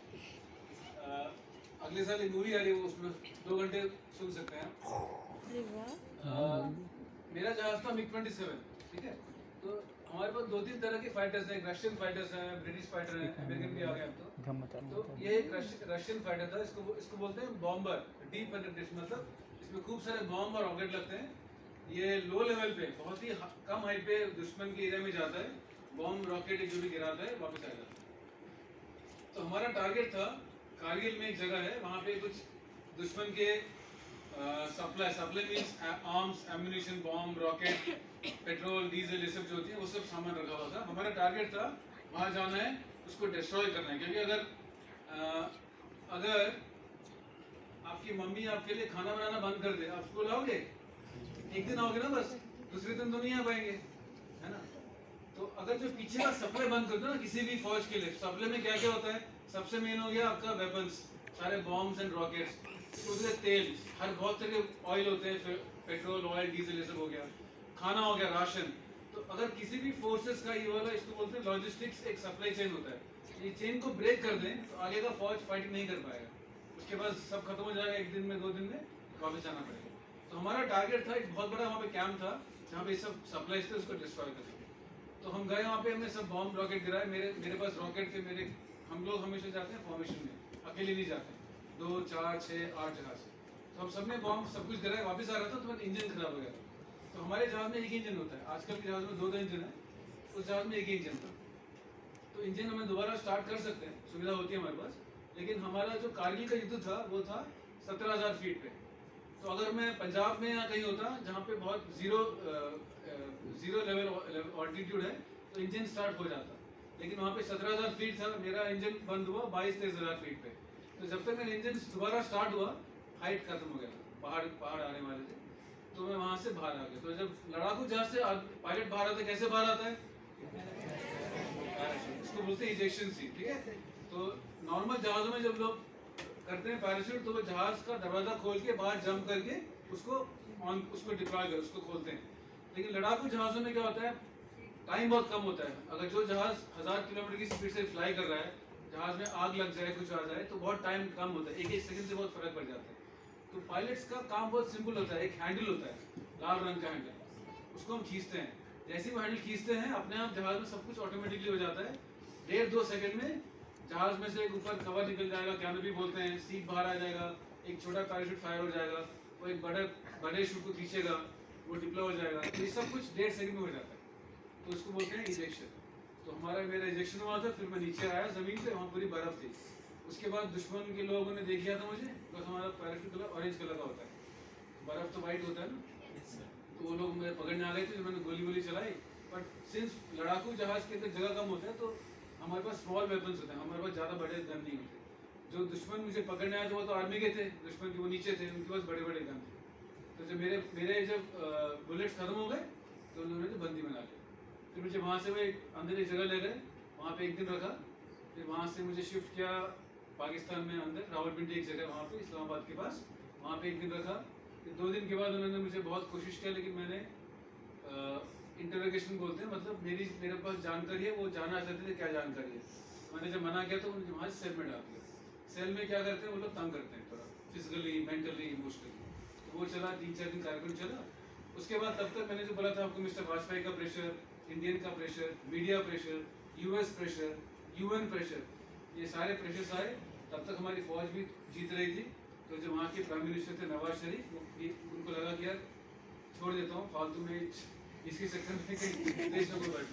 B: अगले साल एक मूवी आ रही है, वो उसमें 2 घंटे सुन सकते हैं। मेरा जहाज था MiG-27, ठीक है। तो हमारे पास 2-3 तरह के फाइटर्स हैं, रशियन फाइटर्स हैं, ब्रिटिश फाइटर हैं, अमेरिकन भी आ गए अब तो। ये एक रशियन फाइटर था, इसको बोलते हैं बॉम्बर, डीप पेनिट्रेशन, मतलब इसमें खूब सारे बॉम्ब और रॉकेट लगते हैं। ये लो लेवल पे, बहुत ही कम हाइट पे दुश्मन के एरिया में जाता है, बॉम्ब रॉकेट जो भी गिराता है वापस आ जाता है। तो हमारा टारगेट था, कारगिल में एक जगह है, वहाँ पे कुछ दुश्मन के supply means arms, ammunition, bomb, rocket, petrol, diesel, ये सब जो होती है वो सब सामान रखा हुआ था। हमारा टारगेट था वहाँ जाना है, उसको डिस्ट्रॉय करना है। क्योंकि अगर आपकी मम्मी आपके लिए खाना बनाना बंद कर दे, आप स्कूल आओगे? एक दिन आओगे ना बस, दूसरे दिन तो नहीं आ पाएंगे, है ना। तो अगर जो पीछे का सप्लाई बंद कर दो ना किसी भी फौज के लिए, सप्लाई में क्या क्या होता है? सबसे मेन हो गया आपका वेपन्स, सारे बॉम्ब्स एंड रॉकेट्स, उसके तेल, हर बहुत तरह के ऑयल होते हैं, फिर पेट्रोल, ऑयल, डीजल, ये सब हो गया, खाना हो गया, राशन। तो अगर किसी भी फोर्सेस का ये वाला, इसको बोलते हैं लॉजिस्टिक्स, एक सप्लाई चेन होता है, ये चेन को ब्रेक कर दें तो आगे का फौज फाइटिंग नहीं कर पाएगा, उसके बाद सब खत्म हो जाएगा, 1 दिन में 2 दिन में वापस आना पड़ेगा। तो हमारा टारगेट था, एक बहुत बड़ा वहाँ पे कैंप था जहाँ पे सब सप्लाईज थे, उसको डिस्ट्रॉय करेंगे। तो हम गए वहाँ पे, हमने सब बॉम्ब रॉकेट गिराए, मेरे पास रॉकेट थे, हम लोग हमेशा जाते हैं फॉर्मेशन में, अकेले नहीं जाते, 2, 4, 6, 8 जगह से। तो हम सब ने बॉम्ब सब कुछ गिराया, वापस आ रहा था तो इंजन खराब हो गया। तो हमारे जहाज में एक ही इंजन होता है, आजकल के जहाज में 2 इंजन है, उस जहाज में एक ही इंजन था। तो इंजन हमें दोबारा स्टार्ट कर सकते हैं, सुविधा होती है हमारे पास, लेकिन हमारा जो कारगिल का युद्ध था वो था 17,000 फीट पे। तो अगर मैं पंजाब में या कहीं होता जहाँ पे बहुत जीरो लेवल ऑल्टीट्यूड है तो इंजन स्टार्ट हो जाता, लेकिन वहाँ पे 17,000 फीट था, मेरा इंजन बंद हुआ 22-23,000 फीट पे। तो जब तक मेरा इंजन दोबारा स्टार्ट हुआ हाइट खत्म हो गया, पहाड़ आने वाले थे, तो मैं वहाँ से बाहर आ गया। तो जब लड़ाकू जहाज से पायलट बाहर आता है, कैसे बाहर आता है? इसको बोलते हैं इजेक्शन सीट, ठीक है। तो नॉर्मल जहाज़ों में जब लोग करते हैं पैराशूट तो वो जहाज का दरवाजा खोल के बाहर जंप करके उसको डिप्लॉय कर उसको खोलते हैं। लेकिन लड़ाकू जहाज़ों में क्या होता है, टाइम बहुत कम होता है। अगर जो जहाज 1000 किलोमीटर की स्पीड से फ्लाई कर रहा है, जहाज में आग लग जाए, कुछ आ जाए, तो बहुत टाइम कम होता है, एक एक सेकंड से बहुत फर्क पड़ जाता है। तो पायलट्स का काम बहुत सिंपल होता है, एक हैंडल होता है, लाल रंग का हैंडल, उसको हम खींचते हैं। जैसे ही वो हैंडल खींचते हैं अपने आप जहाज में सब कुछ ऑटोमेटिकली हो जाता है। 1.5-2 सेकंड में जहाज में से एक ऊपर कवर निकल जाएगा, कैनोपी बोलते हैं, सीट बाहर आ जाएगा, एक छोटा पैराशूट फायर हो जाएगा, वो एक बड़े शूट को खींचेगा, वो डिप्लॉय हो जाएगा। तो ये सब कुछ 1.5 सेकंड में हो जाता है, तो उसको बोलते हैं इजेक्शन। तो मेरा इजेक्शन हुआ था, फिर मैं नीचे आया ज़मीन पे, वहाँ पूरी बर्फ़ थी। उसके बाद दुश्मन के लोगों ने देख लिया था मुझे, बस हमारा पैराशूट कलर ऑरेंज कलर का होता है, बर्फ़ तो वाइट होता है ना। तो वो लोग मेरे पकड़ने आ गए थे, मैंने गोली चलाई। बट सिंस लड़ाकू जहाज़ के अंदर जगह कम होता है तो हमारे पास स्मॉल वेपन्स होते हैं, हमारे पास ज़्यादा बड़े गन नहीं होते। जो दुश्मन मुझे पकड़ने आए थे वो तो आर्मी के थे, दुश्मन के वो नीचे थे, उनके पास बड़े गन थे। तो जब मेरे जब बुलेट्स खत्म हो गए तो उन्होंने बंदी बना लिया। फिर मुझे वहाँ से वो अंदर एक जगह ले गए, वहाँ पे एक दिन रखा। फिर वहाँ से मुझे शिफ्ट किया पाकिस्तान में अंदर, रावलपिंडी एक जगह वहाँ पे इस्लामाबाद के पास, वहाँ पे एक दिन रखा। फिर 2 दिन के बाद उन्होंने मुझे बहुत कोशिश किया, लेकिन मैंने इंटरोगेशन बोलते हैं, मतलब मेरे पास जानकारी है, वो जानना चाहते थे क्या जानकारी है। मैंने जब मना किया तो मुझे वहाँ सेल में डाल दिया। सेल में क्या करते हैं, वो लोग तंग करते हैं थोड़ा, फिजिकली, मेंटली, इमोशनली। तो वो चला 3-4 दिन कार्यक्रम चला। उसके बाद तब तक मैंने जो बोला था आपको, मिस्टर वाजपेयी का प्रेशर, इंडियन का pressure, media pressure, US pressure, UN pressure, ये सारे प्रेशर्स आए। तब तक हमारी फौज भी जीत रही थी। तो जो वहाँ के प्राइम मिनिस्टर थे नवाज शरीफ, उनको लगा कि यार छोड़ देता हूँ, फालतू में इसके चक्कर में कहीं देश में कोई बैठ,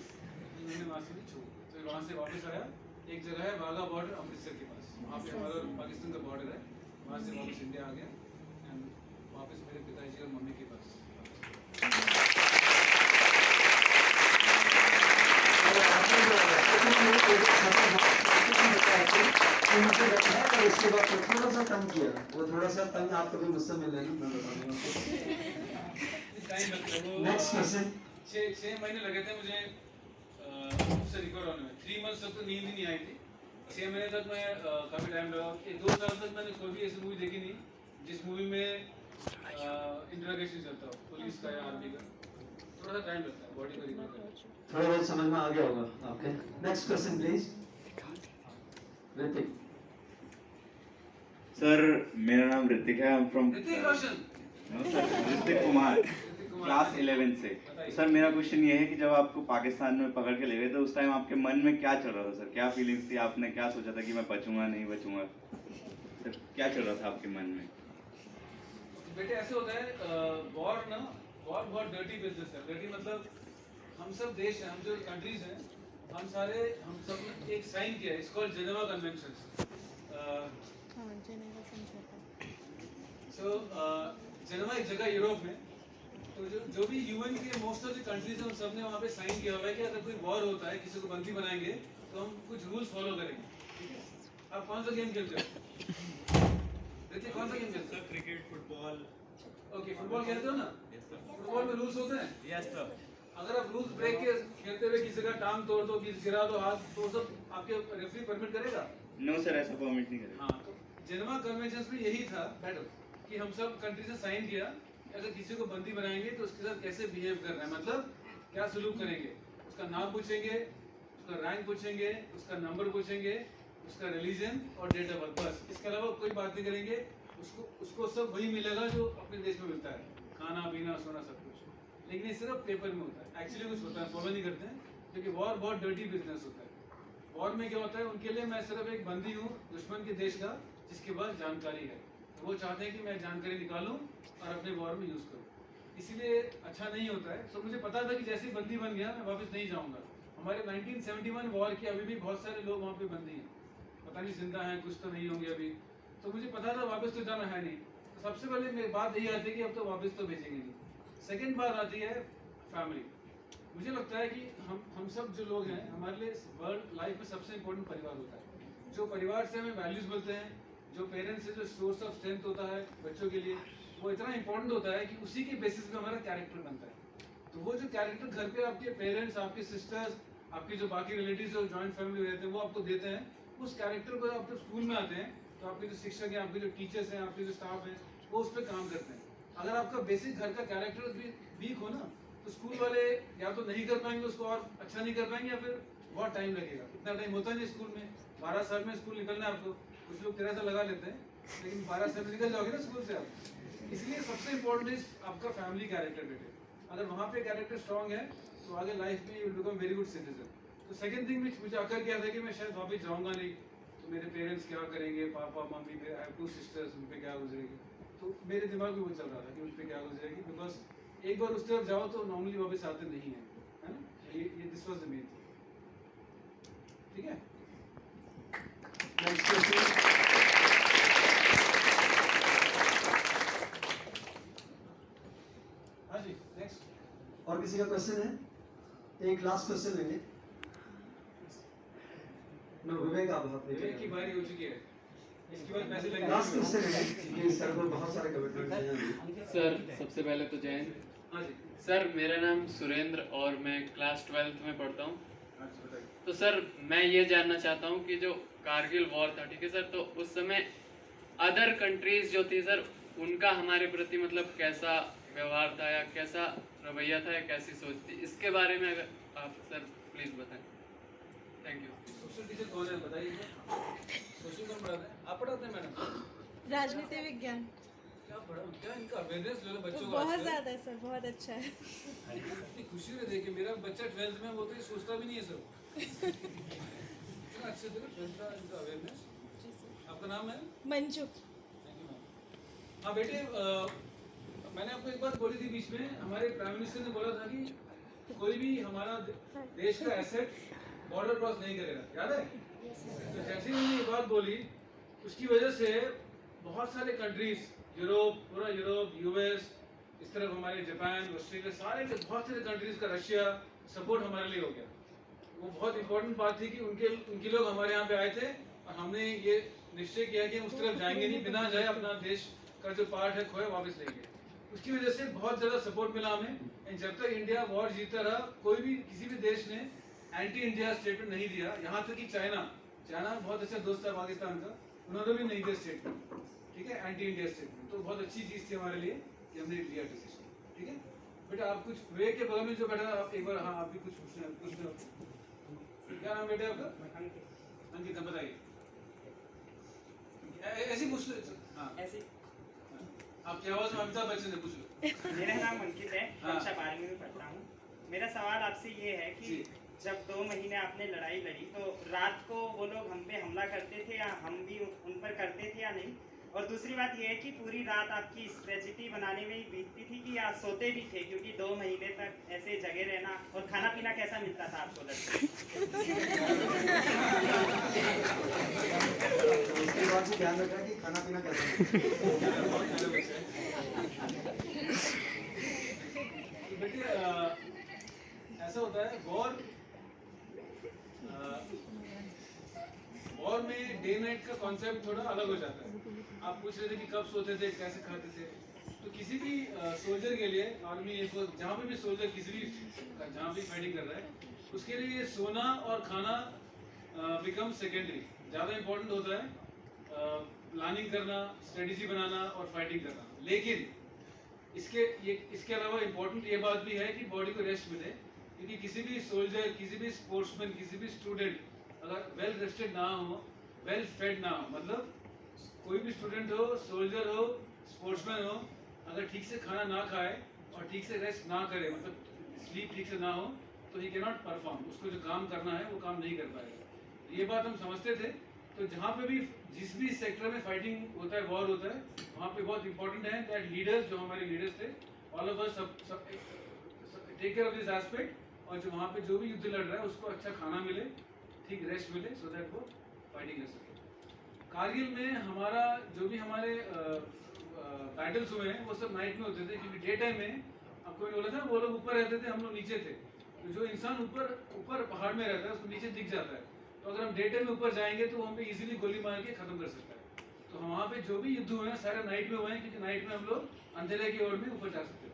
B: उन्होंने वहाँ से भी छोड़। तो वहाँ से वापस आया, एक जगह है वाघा बॉर्डर अमृतसर के पास, वहाँ पे हमारा पाकिस्तान का बॉर्डर है, वहाँ से वापस इंडिया आ गया एंड वापस मेरे पिताजी और मम्मी के पास।
A: उसके बाद थोड़ा सा तंग किया, वो थोड़ा सा तंग आप कभी मुझसे मिल लेना, मैं बताऊंगा आपको। Next question.
B: 6 महीने लगे थे मुझे उससे रिकवर होने में। 3 मंथ्स तक तो नींद ही नहीं आई थी। 6 महीने तक मैं काफ़ी टाइम लगा। 2 साल तक मैंने कोई भी ऐसी मूवी देखी नहीं जिस मूवी में इंटरोगेशन चलता हो, पुलिस का या आर्मी का। थोड़ा सा टाइम लगता है बॉडी को रिकवर करने में।
A: थोड़ा बहुत समझ में आ गया होगा आपके। Next question please. Hrithik.
E: Sir मेरा नाम ऋतिक है, I am from
B: Hrithik Roshan.
E: Hrithik Kumar, class 11 से। सर मेरा क्वेश्चन ये है कि जब आपको पाकिस्तान में पकड़ के ले गए तो उस टाइम आपके मन में क्या चल रहा था सर? क्या फीलिंग्स थी? आपने क्या सोचा था कि मैं बचूंगा नहीं बचूंगा? सर क्या चल रहा था आपके मन में?
B: बेटे ऐसे होता है, वॉर बहुत डर्टी बिजनेस है। डर्टी मतलब हम सब देश हैं, हम जो कंट्रीज हैं, हम सब ने एक साइन किया है, it's called Geneva convention. So Geneva एक जगह यूरोप में, तो जो भी यूएन के मोस्ट ऑफ द कंट्रीज हैं, सब ने वहाँ पे साइन किया हुआ है कि अगर कोई वॉर होता है, किसी को बंदी बनाएंगे तो हम कुछ रूल्स फॉलो करेंगे। ठीक है, आप कौन सा गेम खेलते हो? देखिए कौन सा गेम खेलते हो?
F: Cricket, football.
B: ओके, फुटबॉल खेलते हो ना?
F: Yes sir.
B: फुटबॉल में रूल्स होते हैं।
F: Yes sir.
B: अगर आप रूल्स ब्रेक के खेलते हुए किसी का टांग तोड़ दो, किसी गिरा दो हाथ, तो सब आपके रेफरी परमिट करेगा?
E: नो सर, ऐसा परमिट नहीं करेगा।
B: हाँ, तो जेनेवा कन्वेंशन में यही था बैटल कि हम सब कंट्रीज ने साइन किया, अगर किसी को बंदी बनाएंगे तो उसके साथ कैसे बिहेव करना है, मतलब क्या सलूक करेंगे। उसका नाम पूछेंगे, उसका रैंक पूछेंगे, उसका नंबर पूछेंगे, उसका रिलीजन और डेट ऑफ बर्थ, बस। इसके अलावा कोई बात नहीं करेंगे। उसको सब वही मिलेगा जो अपने देश में मिलता है, खाना पीना सोना सब कुछ। लेकिन ये सिर्फ पेपर में होता है, एक्चुअली कुछ होता है फॉलो नहीं करते हैं, क्योंकि वॉर बहुत डर्टी बिजनेस होता है। वॉर में क्या होता है, उनके लिए मैं सिर्फ एक बंदी हूँ दुश्मन के देश का, जिसके पास जानकारी है। तो वो चाहते हैं कि मैं जानकारी निकालूं और अपने वॉर में यूज़ करूं, इसीलिए अच्छा नहीं होता है। तो मुझे पता था कि जैसे ही बंदी बन गया मैं वापस नहीं जाऊंगा। हमारे 1971 वॉर के अभी भी बहुत सारे लोग वहाँ पे बंदी हैं, पता नहीं जिंदा हैं, कुछ तो नहीं होंगे अभी। तो मुझे पता था वापस तो जाना है नहीं। तो सबसे पहले मेरी बात यही आती है कि अब तो वापस तो भेजेंगे नहीं। सेकंड बात आती है फैमिली। मुझे लगता है कि हम सब जो लोग हैं, हमारे लिए वर्ल्ड लाइफ में सबसे इम्पोर्टेंट परिवार होता है। जो परिवार से हमें वैल्यूज मिलते हैं, जो पेरेंट्स से जो सोर्स ऑफ स्ट्रेंथ होता है बच्चों के लिए, वो इतना इंपॉर्टेंट होता है कि उसी के बेसिस पे हमारा कैरेक्टर बनता है। तो वो जो कैरेक्टर घर पे आपके पेरेंट्स, आपके सिस्टर्स, आपके जो बाकी रिलेटिव्स और जॉइंट फैमिली रहते हैं वो आपको देते हैं, उस कैरेक्टर को आप जब स्कूल में आते हैं तो आपके जो शिक्षक हैं, आपके जो टीचर्स हैं, आपके जो स्टाफ है, वो उस पर काम करते हैं। अगर आपका बेसिक घर का कैरेक्टर भी वीक हो ना, तो स्कूल वाले या तो नहीं कर पाएंगे उसको और अच्छा नहीं कर पाएंगे, या फिर बहुत टाइम लगेगा। इतना टाइम होता नहीं स्कूल में। 12 साल में स्कूल निकलना है आपको। कुछ लोग 13 साल लगा लेते हैं, लेकिन 12 साल में निकल जाओगे ना स्कूल से आप। इसलिए सबसे इम्पोर्टेंट इज आपका फैमिली कैरेक्टर बेटे। अगर वहाँ पे कैरेक्टर स्ट्रॉन्ग है तो आगे लाइफ में you will become very good citizen. तो सेकंड थिंग मुझे अकर क्या था कि मैं शायद वापस जाऊँगा नहीं, तो मेरे पेरेंट्स क्या करेंगे, पापा मम्मी, मेरे आई हैव 2 सिस्टर्स, उन पे क्या गुजरेगी। तो मेरे दिमाग में वो चल रहा था कि उन पे क्या गुजरेगी, बिकॉज एक बार उस तरफ जाओ तो नॉर्मली वापस आते नहीं है, है ना। ये this was the main thing. ठीक है,
A: नेक्स्ट क्वेश्चन।
B: हाँ जी नेक्स्ट।
A: और किसी का क्वेश्चन है? एक लास्ट क्वेश्चन लेंगे। नो, विवेक आप हाथ
B: विवेक की बारी हो चुकी है, इसके बाद पैसे लगेंगे।
A: लास्ट क्वेश्चन है क्योंकि सर को बहुत सारे कमिटमेंट्स हैं अभी।
F: सर सबसे पहले तो जय हिंद।
B: हाँ जी,
F: सर मेरा नाम सुरेंद्र और मैं क्लास 12th में पढ़ता हूँ।
B: हाँ जी बताइए।
F: तो सर मैं ये जानना चाहता हूँ कि जो कारगिल वॉर था, ठीक है सर, तो उस समय अदर कंट्रीज जो थी सर, उनका हमारे प्रति मतलब कैसा व्यवहार था या कैसा रवैया था या कैसी सोच थी, इसके बारे में अगर आप सर प्लीज़ बताएं। Thank you.
B: सोशल टीचर कौन है बताइए। सोशल कौन पढ़ाते हैं? आप पढ़ाते हैं मैडम?
G: राजनीति विज्ञान
B: क्या पढ़ा, क्या इनका अवेयरनेस ले लो बच्चों को।
G: बहुत
B: आजकल।
G: ज़्यादा है सर, बहुत अच्छा है।
B: इतनी खुशी हुई देखिए, मेरा बच्चा 12th में, वो तो ये सोचता भी नहीं है सर। इतना अच्छे देखो 12th का इनका अवेयरनेस।
G: जी सर।
B: आपका नाम है?
G: मंजू।
B: Thank you ma'am. हाँ बेटे, मैंने आपको एक बात बोली थी बीच में, हमारे प्राइम मिनिस्टर ने बोला था कि कोई भी हमारा देश का एसेट बॉर्डर क्रॉस नहीं करेगा, याद है? तो जैसे ही उन्होंने ये बात बोली, उसकी वजह से बहुत सारे कंट्रीज, यूरोप, पूरा यूरोप, यूएस, इस तरफ हमारे जापान, ऑस्ट्रेलिया, सारे के बहुत सारे कंट्रीज का रशिया सपोर्ट हमारे लिए हो गया। वो बहुत इंपॉर्टेंट बात थी कि उनके लोग हमारे यहाँ पे आए थे और हमने ये निश्चय किया कि हम उस तरफ जाएंगे नहीं, बिना जाए अपना देश का जो पार्ट है खोया वापस लेंगे। उसकी वजह से बहुत ज़्यादा सपोर्ट मिला हमें। एंड जब तक इंडिया वॉर जीतता रहा, कोई भी किसी भी देश ने एंटी इंडिया स्टेटमेंट नहीं दिया। यहाँ तक कि चाइना बहुत अच्छा दोस्त था पाकिस्तान का, उन्होंने भी नहीं दिया स्टेटमेंट, ठीक है, एंटी इंडिया स्टेटमेंट। तो बहुत अच्छी चीज़ थी हमारे लिए कि हमने लिया डिसीजन, ठीक है। बेटा आप कुछ विवेक के बगल में जो बैठा आप एक बार, हाँ आप भी कुछ पूछना। क्या नाम बेटे आपका? अंकित, बताइए। ऐसे पूछ लो। हाँ
H: ऐसे
B: आपकी आवाज़ में अमिताभ बच्चन है, पूछ लो।
H: मेरा नाम अंकित है,
B: हाँ।
H: कक्षा 12वीं में पढ़ता हूँ। मेरा सवाल आपसे ये है कि
B: जी।
H: जब 2 महीने आपने लड़ाई लड़ी तो रात को वो लोग हम पे हमला करते थे या हम भी उन पर करते थे या नहीं? और दूसरी बात ये है कि पूरी रात आपकी स्ट्रेटजी बनाने में ही बीतती थी कि या सोते भी थे, क्योंकि 2 महीने तक ऐसे जगे रहना, और खाना पीना कैसा मिलता था आपको लड़के?
A: उसके बाद से ध्यान रखना कि खाना पीना कैसा है।
B: बेटे ऐसा होता है, वॉर में डे नाइट का कॉन्सेप्ट थोड़ा अलग हो जाता है। आप पूछ रहे थे कि कब सोते थे, कैसे खाते थे। तो किसी भी सोल्जर के लिए, आर्मी एयरफोर्स, जहाँ पे भी सोल्जर किसी भी जहाँ भी फाइटिंग कर रहा है, उसके लिए सोना और खाना बिकम सेकेंडरी। ज़्यादा इम्पोर्टेंट होता है प्लानिंग करना, स्ट्रेटेजी बनाना और फाइटिंग करना। लेकिन इसके अलावा इम्पोर्टेंट ये बात भी है कि बॉडी को रेस्ट मिले, क्योंकि किसी भी सोल्जर, किसी भी स्पोर्ट्समैन, किसी भी स्टूडेंट अगर वेल रेस्टेड ना हो, वेल फेड ना हो, मतलब कोई भी स्टूडेंट हो, सोल्जर हो, स्पोर्ट्समैन हो, अगर ठीक से खाना ना खाए और ठीक से रेस्ट ना करे, मतलब स्लीप ठीक से ना हो, तो ही कैन नॉट परफॉर्म। उसको जो काम करना है वो काम नहीं कर पाएगा। ये बात हम समझते थे। तो जहाँ पे भी, जिस भी सेक्टर में फाइटिंग होता है, वॉर होता है, वहाँ पे बहुत इंपॉर्टेंट है दैट लीडर्स, जो हमारे लीडर्स थे, all of us take care of this aspect, और जो वहाँ पे जो भी युद्ध लड़ रहा है उसको अच्छा खाना मिले, ठीक रेस्ट मिले, सो दैट वो फाइटिंग कर सके। कारगिल में हमारा जो भी हमारे बैटल्स हुए हैं वो सब नाइट में होते थे, क्योंकि डे टाइम में आपको मैंने बोला था ना वो लोग ऊपर रहते थे, हम लोग नीचे थे। तो जो इंसान ऊपर पहाड़ में रहता है उसको नीचे दिख जाता है, तो अगर हम डे टाइम में ऊपर जाएंगे तो हम पे इजीली गोली मार के खत्म कर सकता है। तो वहाँ पे जो भी युद्ध हुए हैं सारे नाइट में हुए हैं, क्योंकि नाइट में हम लोग अंधेरे की ओर में ऊपर जा सकते थे।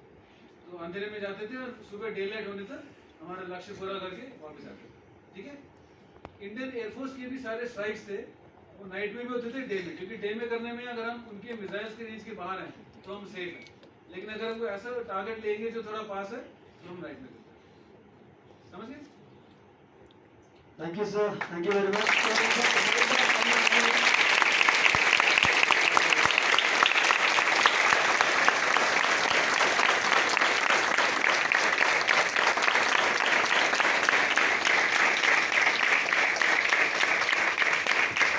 B: तो अंधेरे में जाते थे और सुबह डे लाइट होने तक हमारा लक्ष्य पूरा करके वापस आते थे। ठीक है, इंडियन एयरफोर्स के भी सारे स्ट्राइक्स थे वो नाइट में भी होते थे, डे में, क्योंकि डे में करने में अगर हम उनके मिसाइल्स के रेंज के बाहर हैं तो हम सेफ हैं, लेकिन अगर हम कोई ऐसा टारगेट लेंगे जो थोड़ा पास है तो हम नाइट में करते हैं। समझ गए?
A: Thank you sir, thank you very much.